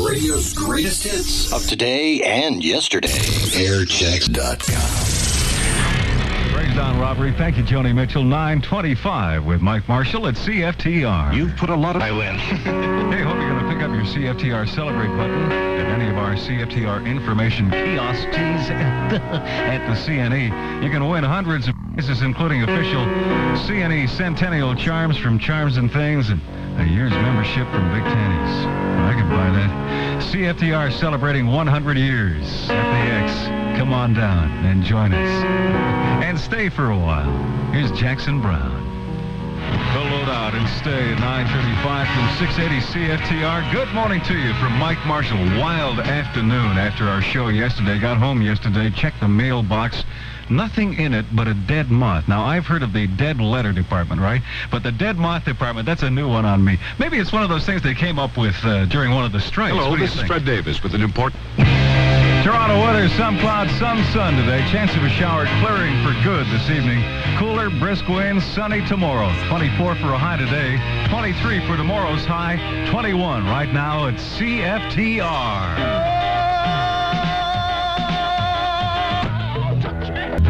Radio's greatest hits of today and yesterday. Airchecks.com. Praise on robbery. Thank you, Joni Mitchell. 9:25 with Mike Marshall at CFTR. You've put a lot of... I win. Hey, hope you're going to pick up your CFTR Celebrate button at any of our CFTR information kiosks at the CNE. You can win hundreds of prizes, including official CNE Centennial Charms from Charms and Things and a year's membership from Big Tannies. I could buy that. CFTR celebrating 100 years at the X. Come on down and join us. And stay for a while. Here's Jackson Brown. The loadout and stay at 9:35 from 680 CFTR. Good morning to you from Mike Marshall. Wild afternoon after our show yesterday. Got home yesterday, checked the mailbox. Nothing in it but a dead moth. Now, I've heard of the dead letter department, right? But the dead moth department, that's a new one on me. Maybe it's one of those things they came up with during one of the strikes. Hello, this is Fred Davis with an important... Toronto weather, some clouds, some sun today. Chance of a shower clearing for good this evening. Cooler, brisk winds, sunny tomorrow. 24 for a high today. 23 for tomorrow's high. 21 right now at CFTR.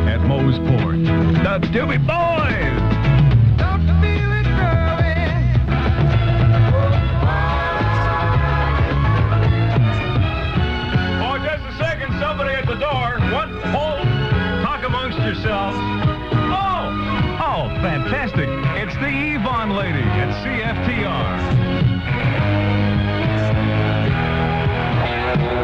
At Moe's Port. The Doobie Boys! Don't feel it growing. Oh, just a second. Somebody at the door. What? Hold. Talk amongst yourselves. Oh, fantastic. It's the Yvonne lady at CFTR.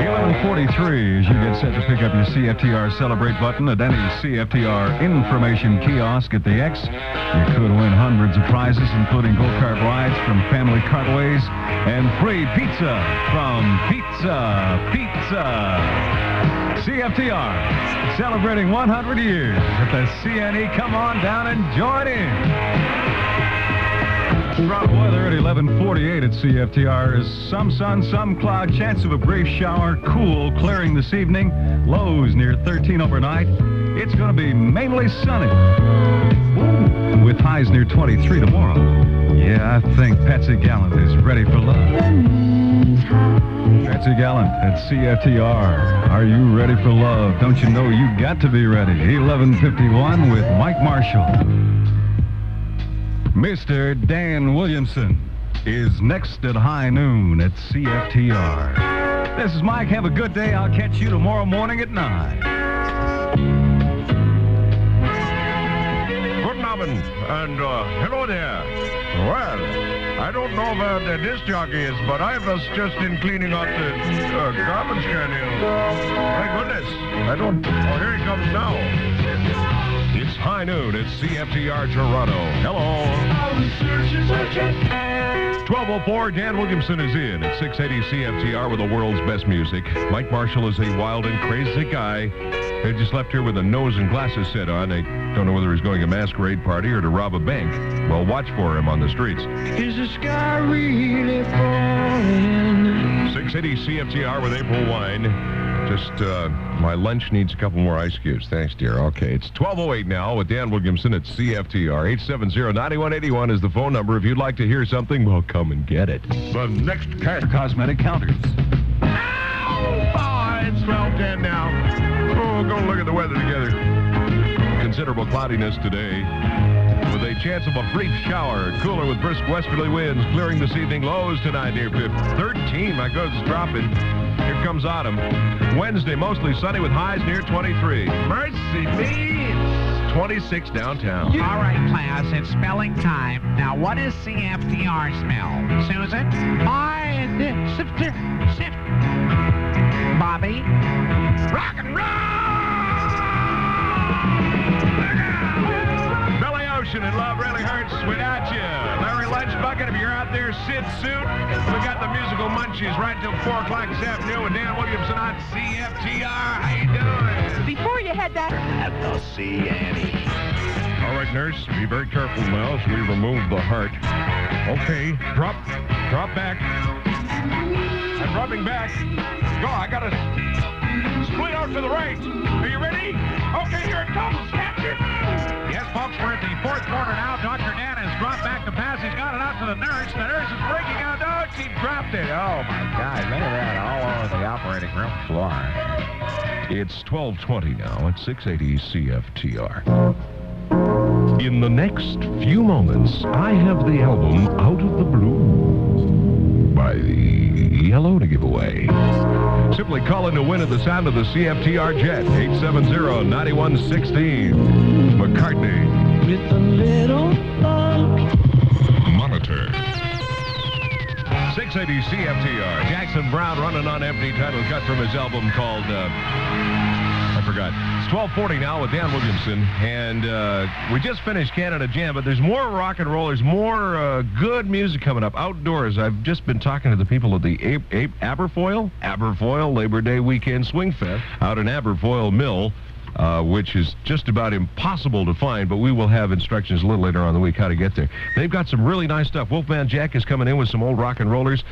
11:43 as you get set to pick up your CFTR Celebrate button at any CFTR information kiosk at the X. You could win hundreds of prizes, including go-kart rides from Family Cartways and free pizza from Pizza. CFTR celebrating 100 years at the CNE. Come on down and join in. Toronto weather at 11:48 at CFTR is some sun, some cloud, chance of a brief shower, cool, clearing this evening, lows near 13 overnight. It's going to be mainly sunny, with highs near 23 tomorrow. Yeah, I think Patsy Gallant is ready for love. Patsy Gallant at CFTR. Are you ready for love? Don't you know you got to be ready? 11:51 with Mike Marshall. Mr. Dan Williamson is next at high noon at CFTR. This is Mike. Have a good day. I'll catch you tomorrow morning at 9. Good morning, and hello there. Well, I don't know where the disc jockey is, but I was just in cleaning out the garbage can here. My goodness. I don't... Oh, here he comes now. It's high noon at CFTR Toronto. Hello. 12:04, Dan Williamson is in at 680 CFTR with the world's best music. Mike Marshall is a wild and crazy guy. He just left here with a nose and glasses set on. I don't know whether he's going to a masquerade party or to rob a bank. Well, watch for him on the streets. Is the sky really falling? 680 CFTR with April Wine. Just, my lunch needs a couple more ice cubes. Thanks, dear. Okay, it's 12:08 now with Dan Williamson at CFTR. 870-9181 is the phone number. If you'd like to hear something, well, come and get it. The next Cosmetic counters. Oh, it's 12:10 now. Oh, go look at the weather together. Considerable cloudiness today, with a chance of a brief shower. Cooler with brisk westerly winds, clearing this evening. Lows tonight near 13. My goodness, it's dropping. Here comes autumn. Wednesday, mostly sunny with highs near 23. Mercy me, it's 26 downtown. All right, class, it's spelling time. Now, what does CFTR smell? Susan? Sift. Bobby? Rock and roll! Billy Ocean and Love Really Hurts Without You. Larry Lunch Bucket, if you're out there, Sid Suit. We got the musical munchies right till 4 o'clock this afternoon with Dan Williamson on CFTR. How you doing? Before you head back At the CNE. All right, nurse, be very careful now as we remove the heart. Okay, drop back. I'm dropping back. Go, I gotta split out to the right. Are you ready? Okay, here it comes. Capture. Yes, folks, we're at the fourth quarter now. Dr. Dan has dropped back the pass. He's got it out to the nurse. The nurse is breaking out. Oh, she dropped it. Oh, my God. Look at that. operating room floor. It's 12:20 now at 680 CFTR. In the next few moments, I have the album Out of the Blue by the Yellow to give away. Simply call in to win at the sound of the CFTR Jet, 870-9116. McCartney. With a little love. Monitor. 680 CFTR. Jackson Browne running on empty, title cut from his album called, I forgot. It's 12:40 now with Dan Williamson, and we just finished Canada Jam, but there's more rock and rollers, more good music coming up outdoors. I've just been talking to the people at the Aberfoyle Labor Day Weekend Swing Fest out in Aberfoyle Mill, which is just about impossible to find, but we will have instructions a little later on in the week how to get there. They've got some really nice stuff. Wolfman Jack is coming in with some old rock and rollers.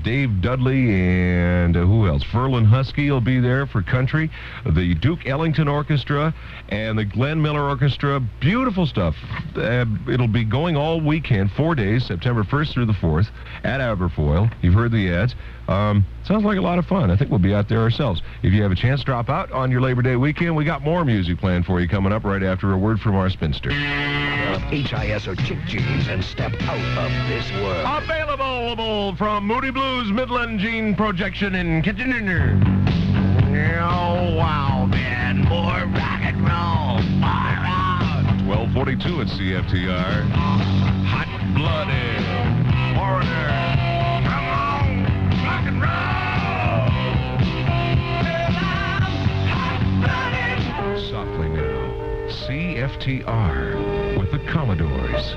Dave Dudley and who else? Ferlin Husky will be there for country. The Duke Ellington Orchestra and the Glenn Miller Orchestra. Beautiful stuff. It'll be going all weekend, 4 days, September 1st through the 4th at Aberfoyle. You've heard the ads. Sounds like a lot of fun. I think we'll be out there ourselves. If you have a chance, drop out on your Labor Day weekend. We got more music planned for you coming up right after a word from our spinster. HIS or Chick Jeans and step out of this world. Available from Moody Blues Midland Gene Projection in Kitchener. Oh, wow, man. More rock and roll. Far out. 12:42 at CFTR. Hot-blooded. Foreigner. Come on. Rock and roll. Softly now. CFTR with the Commodores.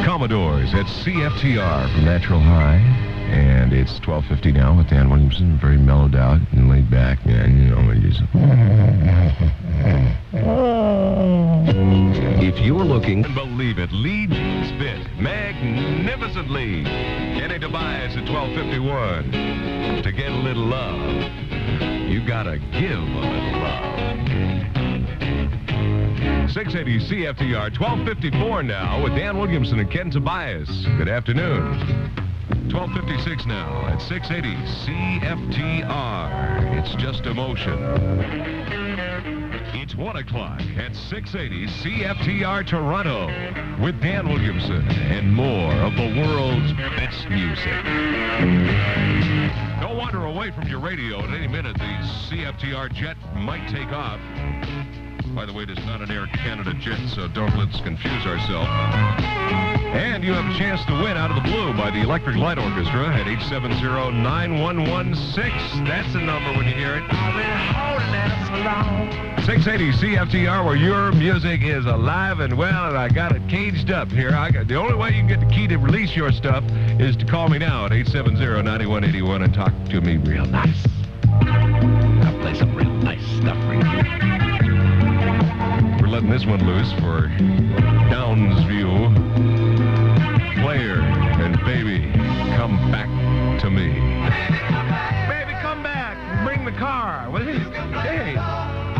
Commodores at CFTR from Natural High. And it's 12:50 now with Dan Williamson, very mellowed out and laid back. And, you know, just... If you're looking... Believe it, Lee Jeans Fit. Magnificent Lee. Kenny Tobias at 12:51. To get a little love, you gotta give a little love. 680 CFTR, 12:54 now with Dan Williamson and Ken Tobias. Good afternoon. 12:56 now at 680 CFTR. It's just emotion. It's 1 o'clock at 680 CFTR Toronto with Dan Williamson and more of the world's best music. Don't wander away from your radio. At any minute, the CFTR jet might take off. By the way, it is not an Air Canada jet, so don't let's confuse ourselves. And you have a chance to win out of the blue by the Electric Light Orchestra at 870-9116. That's the number when you hear it. I've been holding that so long. 680 CFTR, where your music is alive and well, and I got it caged up here. The only way you can get the key to release your stuff is to call me now at 870-9181 and talk to me real nice. I'll play some real nice stuff for you. We're letting this one loose for Downsview. Player and Baby, Come Back to Me. Baby, come back. Bring the car. Hey,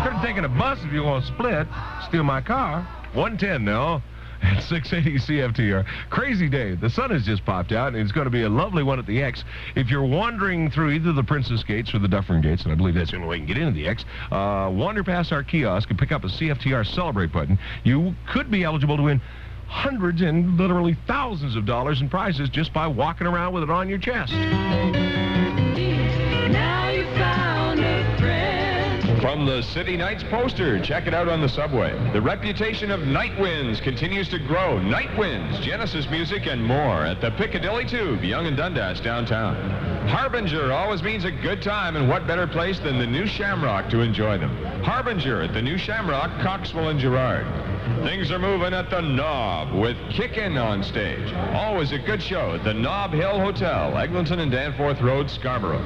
could have taken a bus if you want to split. Steal my car. 110 now at 680 CFTR. Crazy day. The sun has just popped out, and it's going to be a lovely one at the X. If you're wandering through either the Princess Gates or the Dufferin Gates, and I believe that's the only way you can get into the X, wander past our kiosk and pick up a CFTR Celebrate button. You could be eligible to win hundreds and literally thousands of dollars in prizes just by walking around with it on your chest. Now you found a friend. From the City Nights poster, check it out on the subway. The reputation of Night Winds continues to grow. Night Winds, Genesis music, and more at the Piccadilly Tube, Yonge and Dundas downtown. Harbinger always means a good time, and what better place than the new Shamrock to enjoy them. Harbinger at the new Shamrock, Coxwell and Girard. Things are moving at the Knob with Kickin' on stage. Always a good show at the Knob Hill Hotel, Eglinton and Danforth Road, Scarborough.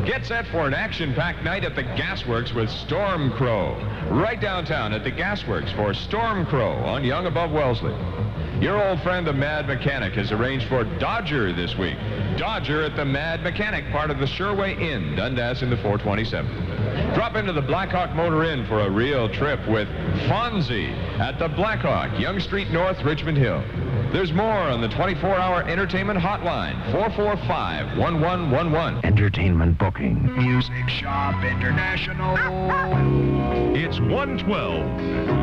Get set for an action-packed night at the Gasworks with Storm Crow. Right downtown at the Gasworks for Storm Crow on Yonge above Wellesley. Your old friend, the Mad Mechanic, has arranged for Dodger this week. Dodger at the Mad Mechanic, part of the Sherway Inn, Dundas in the 427. Drop into the Blackhawk Motor Inn for a real trip with Fonzie at the Blackhawk, Yonge Street North, Richmond Hill. There's more on the 24-hour entertainment hotline, 445-1111. Entertainment booking. Music Shop International. It's 1:12,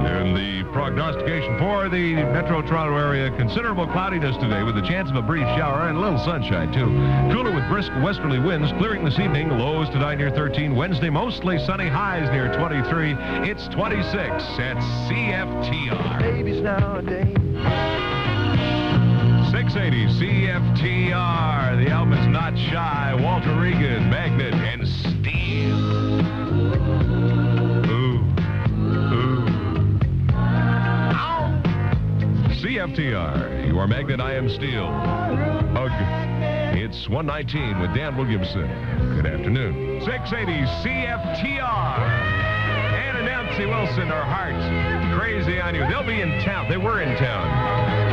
and the prognostication for the Metro Toronto area, considerable cloudiness today with a chance of a brief shower and a little sunshine, too. Cooler with brisk westerly winds, clearing this evening, lows tonight near 13. Wednesday, mostly sunny, highs near 23. It's 26 at CFTR. Babies nowadays. 680 CFTR. The album is Not Shy. Walter Regan, Magnet, and Steel. Ooh. Ow. CFTR. You are Magnet, I am Steel. Hug. It's 119 with Dan Williamson. Good afternoon. 680 CFTR. Ann and Nancy Wilson are hearts crazy on you. They'll be in town. They were in town.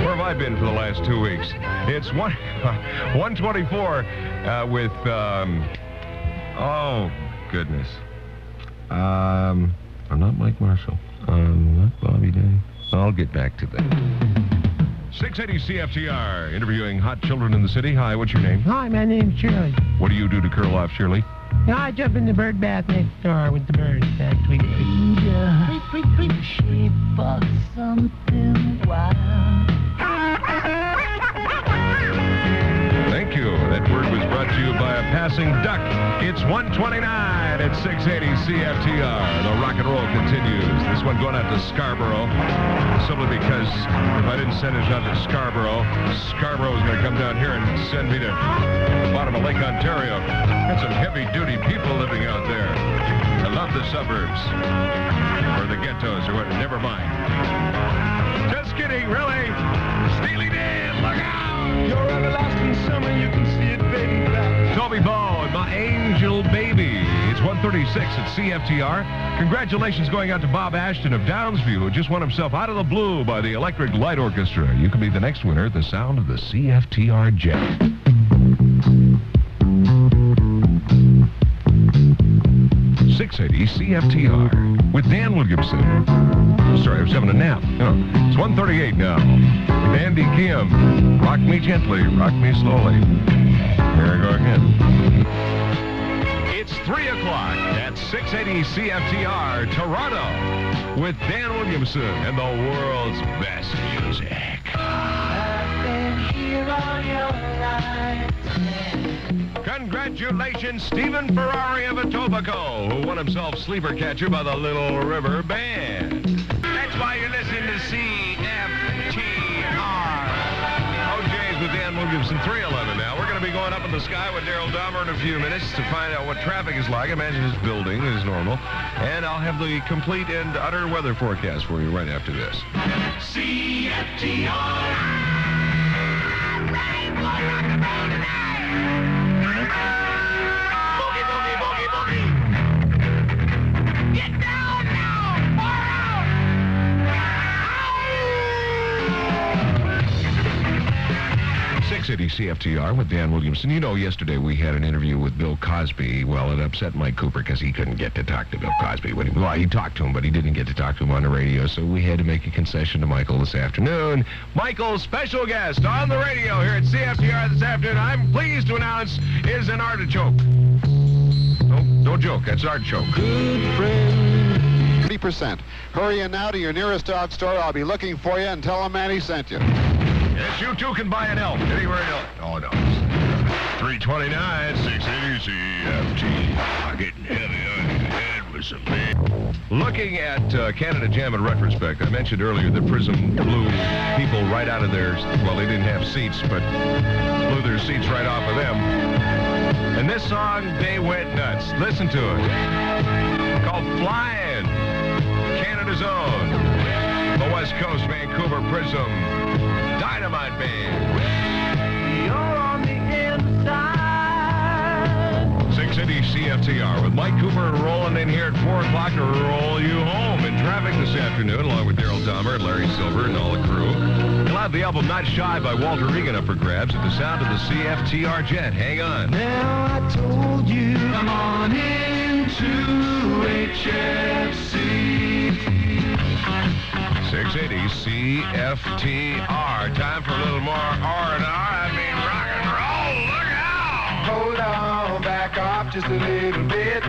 Where have I been for the last 2 weeks? It's 124 with, oh, goodness. I'm not Mike Marshall. I'm not Bobby Day. I'll get back to that. 680 CFTR, interviewing hot children in the city. Hi, what's your name? Hi, my name's Shirley. What do you do to curl off, Shirley? I jump in the bird bath next door with the birds, actually. Shape of something wild. Thank you. That word was brought to you by a passing duck. It's 129 at 680 CFTR. The rock and roll continues. This one going out to Scarborough. Simply because if I didn't send it out to Scarborough is going to come down here and send me to the bottom of Lake Ontario. Got some heavy-duty people living out there. I love the suburbs. Or the ghettos, or what. Never mind. Just kidding, really. Steely Dan, look out! Your everlasting summer, you can see it fading black. Toby Ball and My Angel Baby. It's 136 at CFTR. Congratulations going out to Bob Ashton of Downsview, who just won himself Out of the Blue by the Electric Light Orchestra. You can be the next winner at the sound of the CFTR jet. .680 CFTR with Dan Williamson. Sorry, I was having a nap. Oh, it's 1:38 now. With Andy Kim. Rock me gently, rock me slowly. Here I go again. It's 3 o'clock at 680 CFTR, Toronto, with Dan Williamson and the world's best music. I've been here all your life. Congratulations, Stephen Ferrari of Etobicoke, who won himself Sleeper Catcher by the Little River Band. That's why you're listening to CFTR. OJ's with Dan Williamson, 311 now. We're going to be going up in the sky with Daryl Dahmer in a few minutes to find out what traffic is like. I imagine this building is normal. And I'll have the complete and utter weather forecast for you right after this. CFTR. Boogie, boogie, boogie, boogie. Get down now! Far out! 680 CFTR with Dan Williamson. You know, yesterday we had an interview with Bill Cosby. Well, it upset Mike Cooper because he couldn't get to talk to Bill Cosby. He talked to him, but he didn't get to talk to him on the radio, so we had to make a concession to Michael this afternoon. Michael's special guest on the radio here at CFTR this afternoon, I'm pleased to announce, is an artichoke. Don't joke, that's artichoke. Good friend. 30%. Hurry in now to your nearest dog store. I'll be looking for you and tell them Manny sent you. Yes, you too can buy an elk. Anywhere in elk. Oh, no. 329, 680 CFT. Getting heavy on your head with some big. Looking at Canada Jam in retrospect, I mentioned earlier that Prism blew people right out of theirs. Well, they didn't have seats, but blew their seats right off of them. And this song, they went nuts. Listen to it. Called Flying. Canada's own. The West Coast Vancouver Prism Dynamite Band. You're on the inside. 680 CFTR with Mike Cooper rolling in here at 4 o'clock to roll you home in traffic this afternoon, along with Daryl Dahmer and Larry Silver and all the crew. You'll have the album Not Shy by Walter Regan up for grabs at the sound of the CFTR jet. Hang on. Now I told you, come on into HFC. 680 CFTR. Time for a little more R&R. I mean rock and roll. Look out! Hold on, back off just a little bit.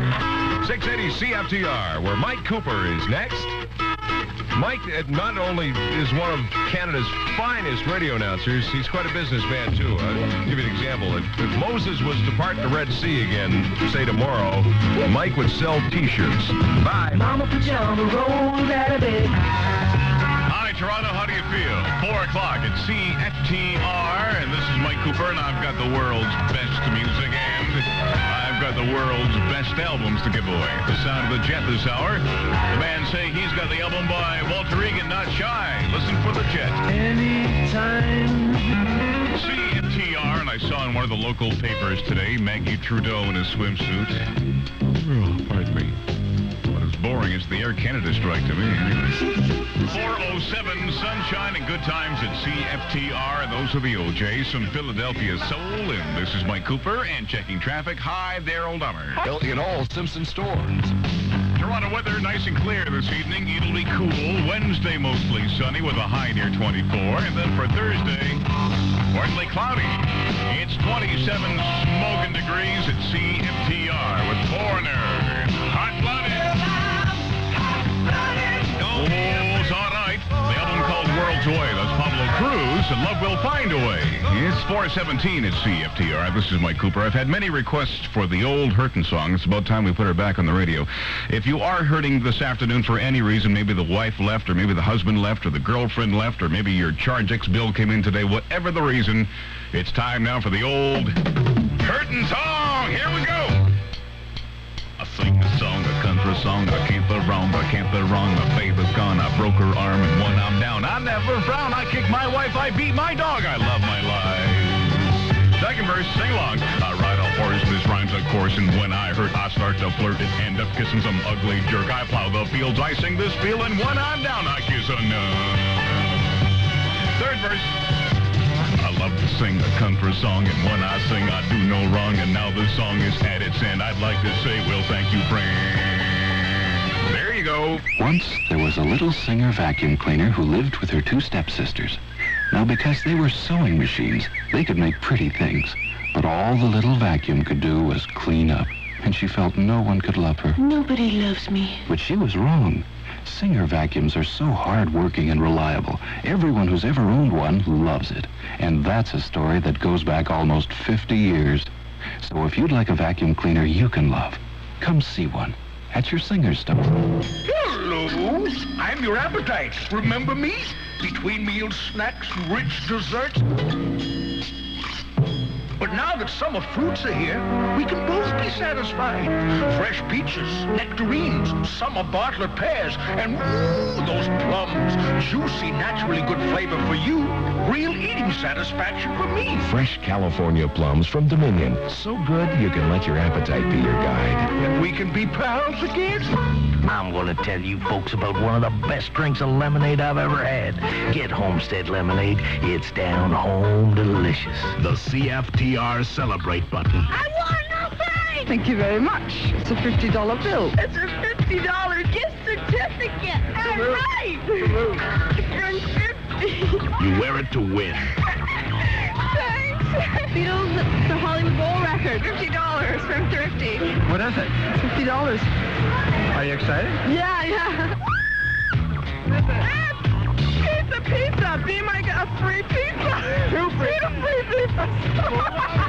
680 CFTR, where Mike Cooper is next. Mike not only is one of Canada's finest radio announcers, he's quite a businessman, too. I'll give you an example. If Moses was to part the Red Sea again, say tomorrow, Mike would sell T-shirts. Bye. Mama pajama rolled out of bed. Hi, Toronto. How do you feel? 4 o'clock at CFTR, and this is Mike Cooper, and I've got the world's best music, and I've got the world's best albums to give away. The Sound of the Jet this hour. The man saying he's got the album by Walter Egan, Not Shy. Listen for the Jet. Anytime. CFTR, and I saw in one of the local papers today, Maggie Trudeau in a swimsuit. Oh, pardon me. What is boring is the Air Canada strike to me, anyway. 407, sunshine and good times at CFTR. Those are the OJs from Philadelphia Soul, and this is Mike Cooper, and checking traffic. Hi there, old dumber. In all Simpson stores. Toronto weather nice and clear this evening. It'll be cool. Wednesday mostly sunny with a high near 24. And then for Thursday, partly cloudy. It's 27 smoking degrees at CFTR with Foreigner. Hot-blooded. Oh, it's all right. The album called World's Away. That's Pablo Cruz, and Love Will Find a Way. It's 4:17 at CFTR. This is Mike Cooper. I've had many requests for the old hurtin' song. It's about time we put her back on the radio. If you are hurting this afternoon for any reason, maybe the wife left, or maybe the husband left, or the girlfriend left, or maybe your Chargex bill came in today, whatever the reason, it's time now for the old hurtin' song. Here we go. I sing a song, a country song, I can't be wrong, I can't be wrong. My faith is gone, I broke her arm, and when I'm down, I never frown. I kick my wife, I beat my dog, I love my life. Second verse, sing along. I ride a horse, this rhymes of course, and when I hurt, I start to flirt and end up kissing some ugly jerk. I plow the fields, I sing this feel, and when I'm down, I kiss a nun. Third verse. I love to sing a country song, and when I sing, I do no wrong, and now the song is at its end. I'd like to say, well, thank you, friend. There you go. Once, there was a little singer vacuum cleaner who lived with her 2 stepsisters. Now, because they were sewing machines, they could make pretty things. But all the little vacuum could do was clean up, and she felt no one could love her. Nobody loves me. But she was wrong. Singer vacuums are so hard-working and reliable. Everyone who's ever owned one loves it. And that's a story that goes back almost 50 years. So if you'd like a vacuum cleaner you can love, come see one at your Singer store. Hello, I'm your appetite. Remember me? Between meals, snacks, rich desserts. But now that summer fruits are here, we can both be satisfied. Fresh peaches, nectarines, summer Bartlett pears, and ooh, those plums. Juicy, naturally good flavor for you. Real eating satisfaction for me. Fresh California plums from Dominion. So good you can let your appetite be your guide. And we can be pals again. I'm going to tell you folks about one of the best drinks of lemonade I've ever had. Get Homestead Lemonade. It's down home delicious. The CFTR Celebrate button. I want nothing! Thank you very much. It's a $50 bill. It's a $50 gift certificate. All right. Earn 50. You wear it to win. Thanks. Beatles, the Hollywood Bowl record. $50 from Thrifty. What is it? $50. Are you excited? Yeah. Pizza. Be my a free pizza. 2 free pizzas.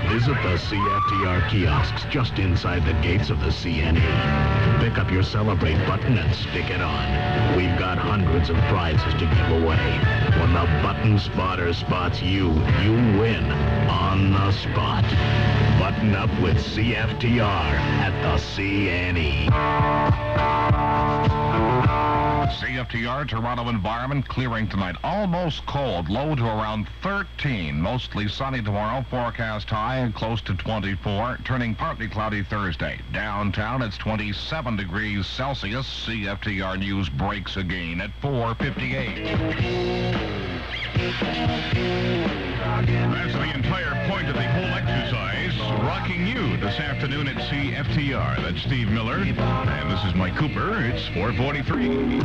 Visit the CFTR kiosks just inside the gates of the CNE. Pick up your Celebrate button and stick it on. We've got hundreds of prizes to give away. When the button spotter spots you, you win on the spot. Button up with CFTR at the CNE. CFTR Toronto environment clearing tonight. Almost cold, low to around 13. Mostly sunny tomorrow, forecast high and close to 24. Turning partly cloudy Thursday. Downtown, it's 27 degrees Celsius. CFTR News breaks again at 4:58. That's the entire point of the whole exercise. Rocking you this afternoon at CFTR. That's Steve Miller. And this is Mike Cooper. It's 4:43.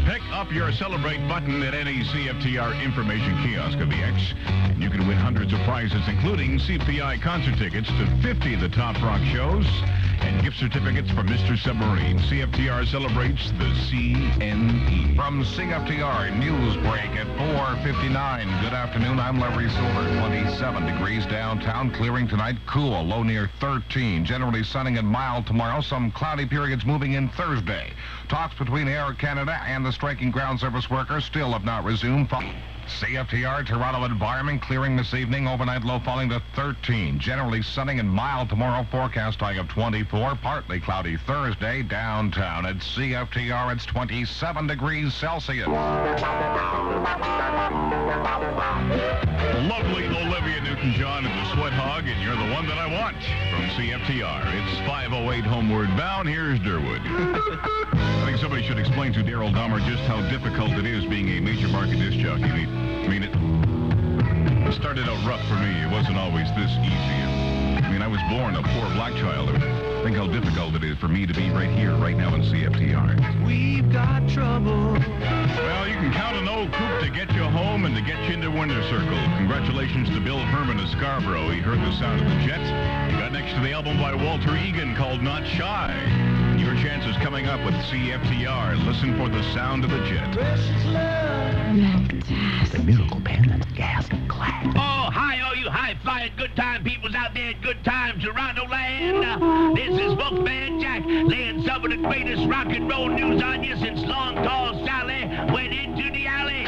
Pick up your Celebrate button at any CFTR information kiosk of the X, and you can win hundreds of prizes, including CPI concert tickets to 50 of the top rock shows and gift certificates for Mr. Submarine. CFTR celebrates the CNE. From CFTR News Break at 4:59. Good afternoon, I'm Larry Solar. 27 degrees downtown, clearing tonight, cool, low near 13. Generally sunny and mild tomorrow, some cloudy periods moving in Thursday. Talks between Air Canada and the striking ground service workers still have not resumed. CFTR Toronto environment clearing this evening, overnight low falling to 13. Generally sunny and mild tomorrow, forecast high of 24. Partly cloudy Thursday. Downtown at CFTR, it's 27 degrees Celsius. Lovely Olivia Newton-John and the Sweat Hog, and you're the one that I want from CFTR. It's 5:08 homeward bound. Here's Durwood. I think somebody should explain to Daryl Dahmer just how difficult it is being a major market disc jockey. I mean, it started out rough for me. It wasn't always this easy. I mean, I was born a poor black child. Think how difficult it is for me to be right here, right now in CFTR. We've got trouble. Well, you can count on old Coop to get you home and to get you into Winter Circle. Congratulations to Bill Herman of Scarborough. He heard the sound of the jet. He got next to the album by Walter Egan called Not Shy. Your chance is coming up with CFTR. Listen for the sound of the jet. The miracle pen and gas and glass. Oh, hi, all you high-flying good time peoples out there in good time, Toronto land. This is Wolfman Jack, laying some of the greatest rock and roll news on you since Long Tall Sally went into the alley.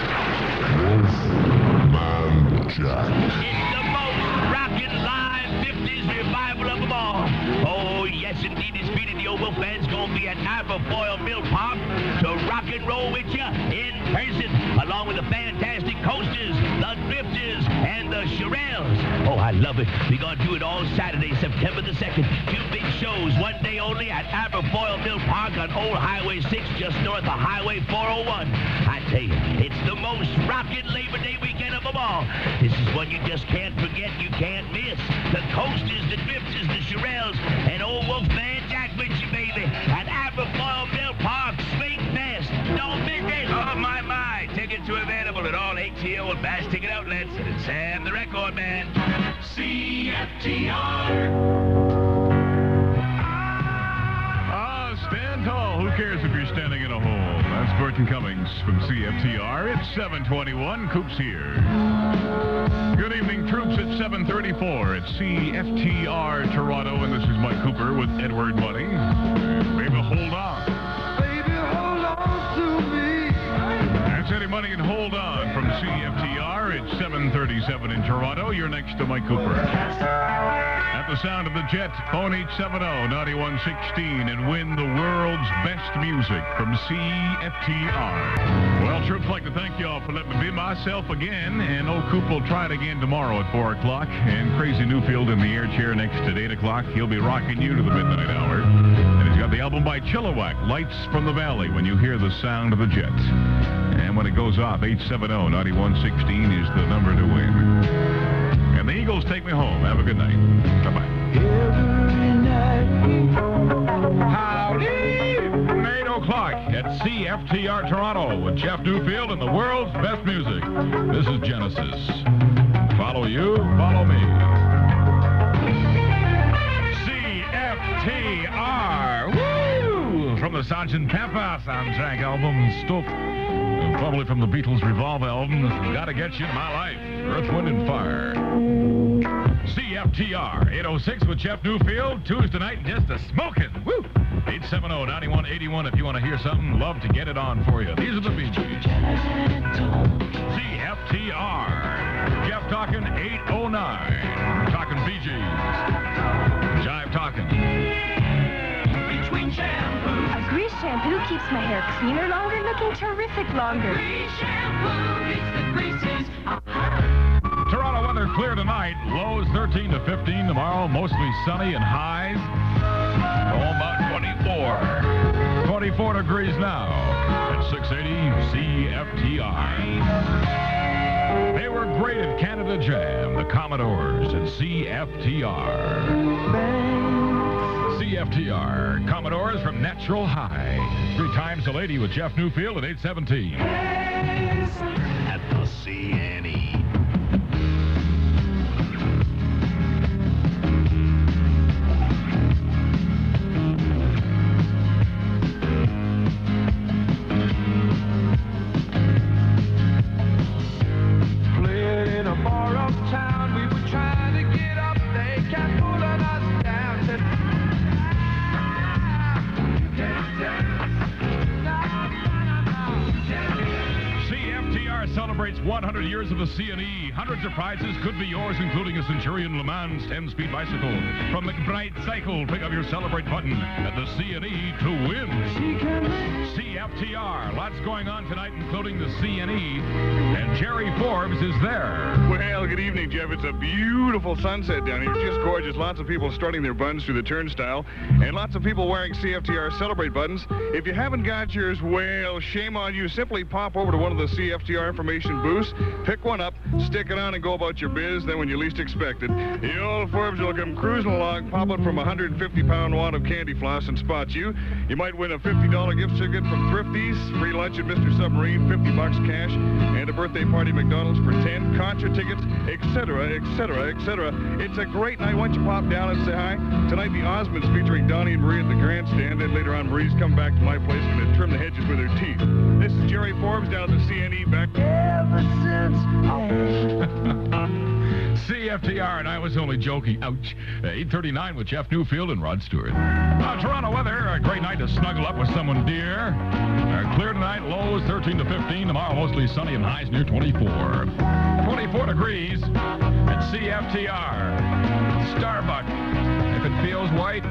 Wolfman Jack. It's the most rockin' live 50s revival of them all. Oh, yes, indeed, it's beating the old Wolfman's gonna be at Aberfoyle Mill Park to rock and roll with you in person, along with the fantastic Coasters, the Drifters, and the Shirelles. Oh, I love it. We're gonna do it all Saturday, September the 2nd. 2 big shows, one day only at Aberfoyle Mill Park on Old Highway 6, just north of Highway 401. I tell you, it's the most rockin' Labor Day weekend of them all. This is one you just can't forget, you can't miss. The Coasters, the Drifters, the Shirelles, and old Wolfman Jack with you, baby, at Aberfoyle Mill Park. Swing fest. Don't miss it. Oh, my. Tickets are available at all ATO and Bass Ticket outlets. And Sam the Record Man. CFTR. Stand tall. Who cares if you're standing in a hole? That's Burton Cummings from CFTR. It's 7:21. Coop's here. Good evening, troops, at 7:34 at CFTR Toronto. And this is Mike Cooper with Edward Money. Baby, hold on. Baby, hold on to me. That's Eddie Money and Hold On from CFTR. It's 7:37 in Toronto. You're next to Mike Cooper. At the sound of the jet, phone 870-9116 and win the world's best music from CFTR. Well, troops, like to thank y'all for letting me be myself again. And old Coop will try it again tomorrow at 4 o'clock. And Crazy Newfield in the air chair next at 8 o'clock. He'll be rocking you to the midnight hour. And he's got the album by Chilliwack, Lights from the Valley, when you hear the sound of the jet. And when it goes off, 870-9116 is the number to win. And the Eagles take me home. Have a good night. Bye-bye. Howdy! 8 o'clock at CFTR Toronto with Jeff Newfield and the world's best music. This is Genesis. Follow you, follow me. CFTR! Woo! From the Sgt. Pepper soundtrack album, Stoke. Probably from the Beatles' Revolve album, Gotta Get You in My Life, Earth, Wind, and Fire. CFTR 806 with Jeff Newfield, Tuesday night, just a smoking. Woo! 870-9181 if you want to hear something. Love to get it on for you. These are the Bee Gees. CFTR. Jeff talking 809. Talking Bee Gees. Jive talking. Between shampoo. A grease shampoo keeps my hair cleaner longer, looking terrific longer. Grease shampoo gets the greases. Toronto weather clear tonight. Lows 13 to 15 tomorrow. Mostly sunny and highs. Oh, about 24. 24 degrees now. 680 CFTR. They were great at Canada Jam, the Commodores at CFTR. CFTR, Commodores from Natural High. 3 times the lady with Jeff Newfield at 8:17. At the CNE. Playing in a bar uptown, we were trying to get up, they kept pulling us down. Said, CFTR celebrates 100 years of the CNE. Hundreds of prizes could be yours, including a Centurion Le Mans 10-speed bicycle. From McBride Cycle, pick up your Celebrate button at the CNE to win. CFTR, lots going on tonight, including the CNE, and Jerry Forbes is there. Well, good evening, Jeff. It's a beautiful sunset down here. It's just gorgeous. Lots of people starting their buns through the turnstile, and lots of people wearing CFTR Celebrate buttons. If you haven't got yours, well, shame on you. Simply pop over to one of the CFTR information booths, pick one up, stick it on, and go about your biz. Then when you least expect it, the old Forbes will come cruising along, pop it from a 150-pound wad of candy floss and spot you. You might win a $50 gift ticket from Thrifties, free lunch at Mr. Submarine, $50 cash, and a birthday party at McDonald's for 10, concert tickets, etc., etc., etc. It's a great night. Why don't you pop down and say hi? Tonight, the Osmonds featuring Donnie and Marie at the grandstand, and later on, Marie's come back to my place and going to trim the hedges with her teeth. This is Jerry Forbes down at the CNE back. ever since. CFTR, and I was only joking. Ouch. 8:39 with Jeff Newfield and Rod Stewart. Toronto weather, a great night to snuggle up with someone dear. Clear tonight, lows 13 to 15. Tomorrow, mostly sunny and highs near 24. 24 degrees at CFTR. Starbuck. If it feels white,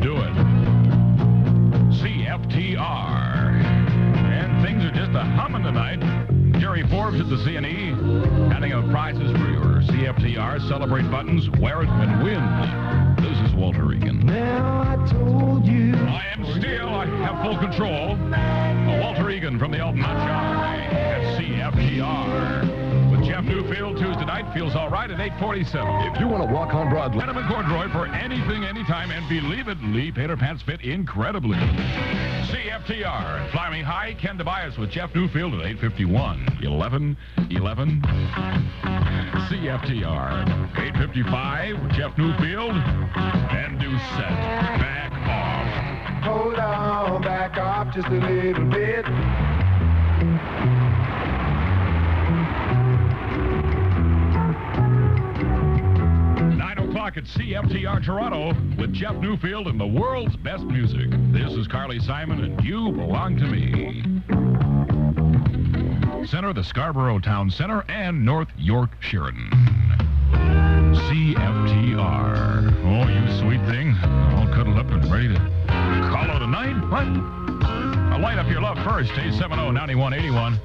do it. CFTR. And things are just a humming tonight. Jerry Forbes at the CNE, handing out prizes for your CFTR Celebrate buttons. Wear it and win. This is Walter Regan. Now I told you. I am still. I have full control. Walter Regan from the album Not Shy at CFTR. With Jeff Newfield Tuesday night. Feels all right at 8:47. If you want to walk on Broadway. Denim and corduroy for anything, anytime, and believe it, Lee Painter pants fit incredibly. CFTR. Fly Me High, Ken Tobias with Jeff Newfield at 8:51. 11. CFTR. 8:55 with Jeff Newfield. And do set. Back off. Hold on, back off just a little bit. 9 o'clock at CFTR Toronto with Jeff Newfield and the world's best music. This is Carly Simon, and You Belong to Me. Center, the Scarborough Town Center, and North York Sheridan. CFTR. Oh, you sweet thing. All cuddled up and ready to call it a night? What? I'll light up your love first. 870-9181.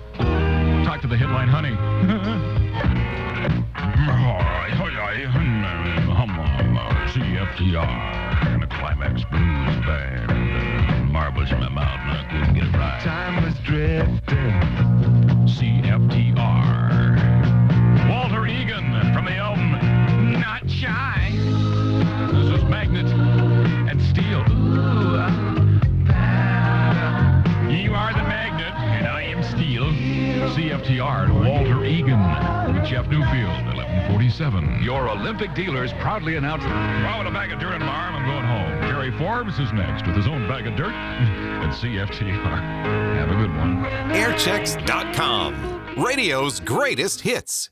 Talk to the headline honey. CFTR. And a climax blues band. Marbles in my mouth and I couldn't get it right. Time was drifting. CFTR. Walter Egan from the album Not Shy. This is Magnet and Steel. Ooh, you are the magnet and I am steel. CFTR and Walter Egan with Jeff Newfield, 11:47. Your Olympic dealers proudly announce. Well, with a bag of dirt in my arm, I'm going home. Jerry Forbes is next with his own bag of dirt at CFTR. Have a good one. Airchecks.com. Radio's greatest hits.